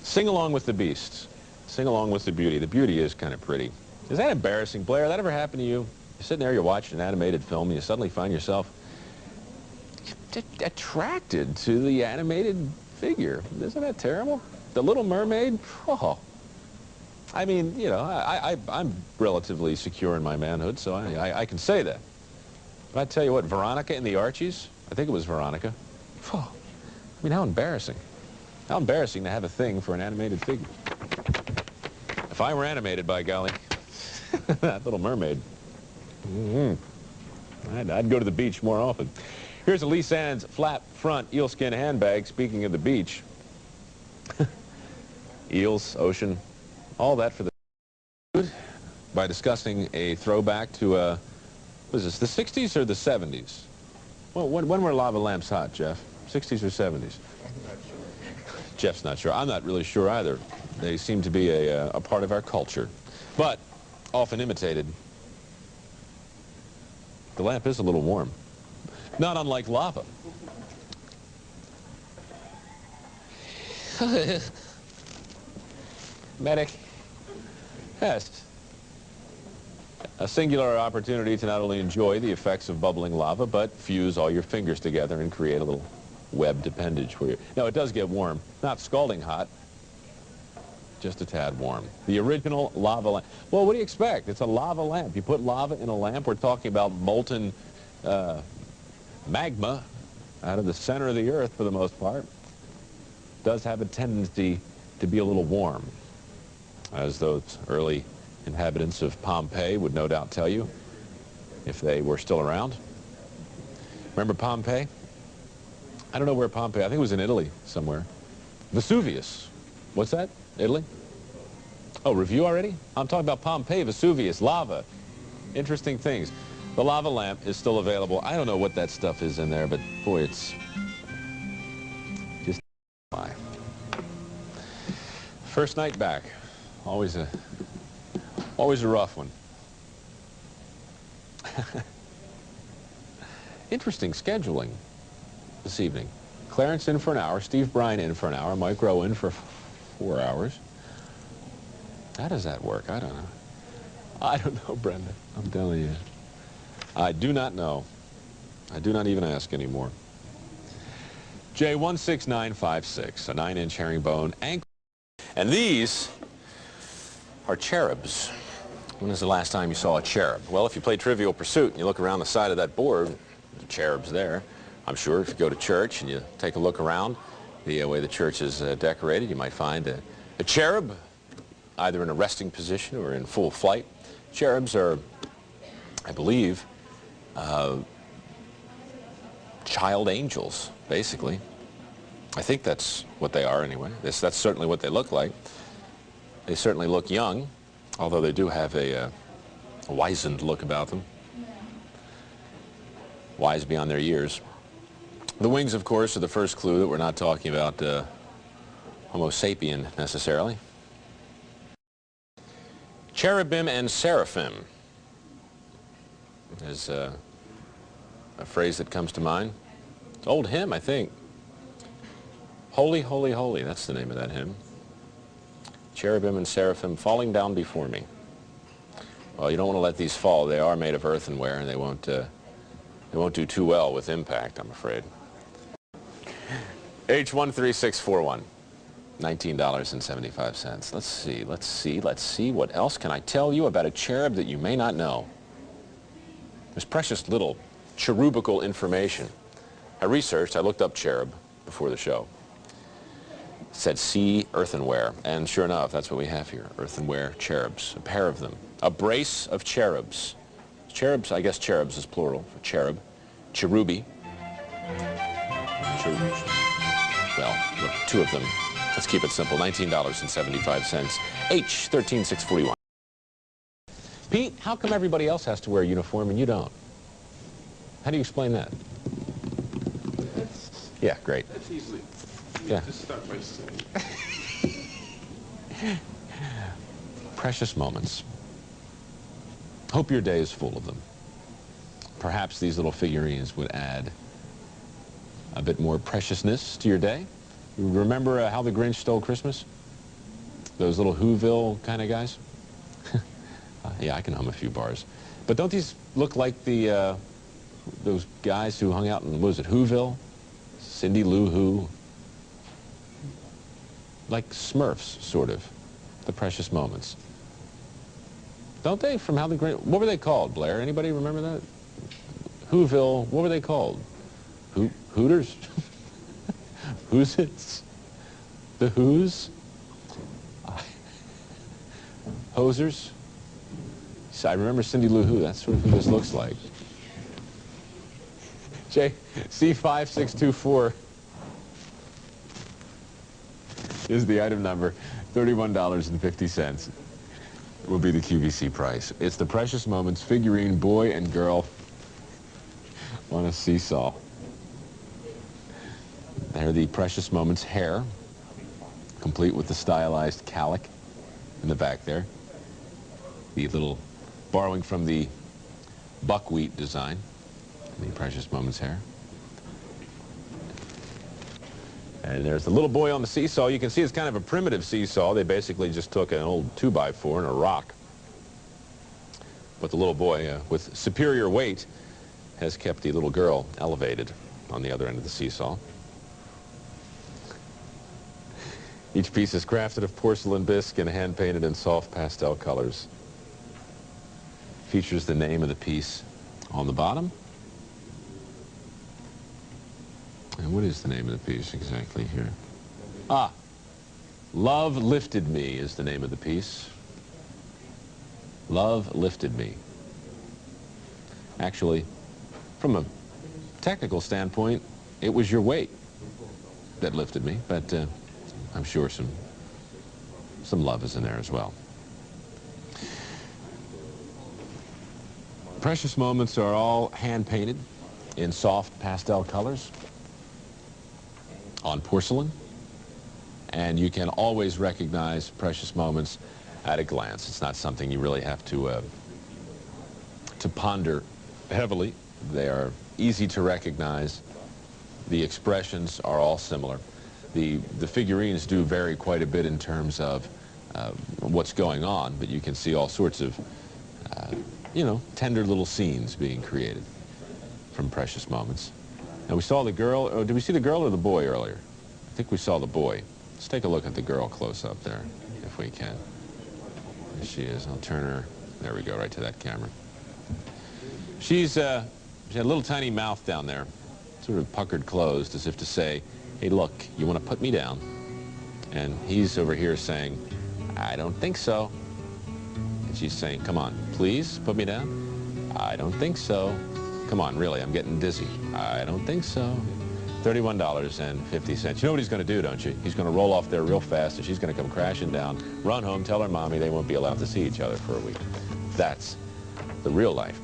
Sing along with the beasts. Sing along with the beauty. The beauty is kind of pretty. Is that embarrassing, Blair? That ever happened to you? You're sitting there, you're watching an animated film, and you suddenly find yourself attracted to the animated figure. Isn't that terrible? The Little Mermaid? Oh. I mean, you know, I'm relatively secure in my manhood, so I can say that. But I tell you what, Veronica and the Archies, I think it was Veronica. Oh, I mean, how embarrassing. How embarrassing to have a thing for an animated figure. If I were animated, by golly, that Little Mermaid, I'd go to the beach more often. Here's Elise Ann's flat front eelskin handbag, speaking of the beach. Eels, ocean, all that for the food by discussing a throwback to, what is this, the 60s or the 70s? Well, when were lava lamps hot, Jeff? 60s or 70s? I'm not sure. Jeff's not sure. I'm not really sure either. They seem to be a part of our culture, but often imitated. The lamp is a little warm, not unlike lava. Medic. Yes. A singular opportunity to not only enjoy the effects of bubbling lava, but fuse all your fingers together and create a little webbed appendage for you. Now, it does get warm. Not scalding hot, just a tad warm. The original lava lamp. Well, what do you expect? It's a lava lamp. You put lava in a lamp. We're talking about molten magma out of the center of the earth for the most part. Does have a tendency to be a little warm, as those early inhabitants of Pompeii would no doubt tell you if they were still around. Remember Pompeii? I don't know where Pompeii, I think it was in Italy somewhere. Vesuvius. What's that? Italy? Oh, review already? I'm talking about Pompeii, Vesuvius, lava. Interesting things. The lava lamp is still available. I don't know what that stuff is in there, but boy, it's just fine. First night back. Always a rough one. Interesting scheduling this evening. Clarence in for an hour, Steve Bryan in for an hour, Mike Rowe in for 4 hours. How does that work? I don't know. I don't know, Brenda. I'm telling you. I do not know. I do not even ask anymore. J16956, a 9-inch herringbone ankle. And these are cherubs. When was the last time you saw a cherub? Well, if you play Trivial Pursuit and you look around the side of that board, the cherub's there. I'm sure if you go to church and you take a look around the way the church is decorated, you might find a cherub, either in a resting position or in full flight. Cherubs are, I believe, child angels, basically. I think that's what they are anyway. That's certainly what they look like. They certainly look young, although they do have a wizened look about them. Wise beyond their years. The wings, of course, are the first clue that we're not talking about Homo sapien necessarily. Cherubim and seraphim is a phrase that comes to mind. It's an old hymn, I think. Holy, holy, holy, that's the name of that hymn. Cherubim and seraphim falling down before me. Well, you don't want to let these fall. They are made of earthenware, and they won't do too well with impact, I'm afraid. H13641, $19.75. Let's see. What else can I tell you about a cherub that you may not know? There's precious little cherubical information. I looked up cherub before the show. It said see earthenware, and sure enough, that's what we have here. Earthenware cherubs, a pair of them. A brace of cherubs. Cherubs, I guess cherubs is plural for cherub. Cherubi. Well, look, two of them. Let's keep it simple. $19.75. H13641. Pete, how come everybody else has to wear a uniform and you don't? How do you explain that? Yeah, great. That's easily. Yeah. Just start by saying. Precious moments. Hope your day is full of them. Perhaps these little figurines would add a bit more preciousness to your day. Remember How the Grinch Stole Christmas? Those little Whoville kind of guys. Yeah, I can hum a few bars. But don't these look like the those guys who hung out in, what was it, Whoville? Cindy Lou Who? Like Smurfs, sort of. The Precious Moments. Don't they? From How the Great... What were they called, Blair? Anybody remember that? Whoville, what were they called? Hooters? Who's-its? The Who's? Hosers? I remember Cindy Lou Who. That's sort of who this looks like. C5624 is the item number. $31.50 will be the QVC price. It's the Precious Moments figurine boy and girl on a seesaw. They're the Precious Moments hair, complete with the stylized calic in the back there. The little, borrowing from the buckwheat design, the Precious Moments hair. And there's the little boy on the seesaw. You can see it's kind of a primitive seesaw. They basically just took an old 2x4 and a rock. But the little boy, with superior weight, has kept the little girl elevated on the other end of the seesaw. Each piece is crafted of porcelain bisque and hand-painted in soft pastel colors. Features the name of the piece on the bottom. And what is the name of the piece exactly here? Ah, Love Lifted Me is the name of the piece. Love Lifted Me. Actually, from a technical standpoint, it was your weight that lifted me, but I'm sure some love is in there as well. Precious Moments are all hand-painted in soft pastel colors on porcelain, and you can always recognize Precious Moments at a glance. It's not something you really have to ponder heavily. They are easy to recognize. The expressions are all similar. The figurines do vary quite a bit in terms of what's going on, but you can see all sorts of you know, tender little scenes being created from Precious Moments. And we saw the girl. Oh, did we see the girl or the boy earlier? I think we saw the boy. Let's take a look at the girl close up there, if we can. There she is. I'll turn her. There we go, right to that camera. She had a little tiny mouth down there, sort of puckered closed, as if to say, hey, look, you want to put me down? And he's over here saying, I don't think so. And she's saying, come on, please put me down. I don't think so. Come on, really, I'm getting dizzy. I don't think so. $31.50. You know what he's going to do, don't you? He's going to roll off there real fast, and she's going to come crashing down, run home, tell her mommy they won't be allowed to see each other for a week. That's the real life.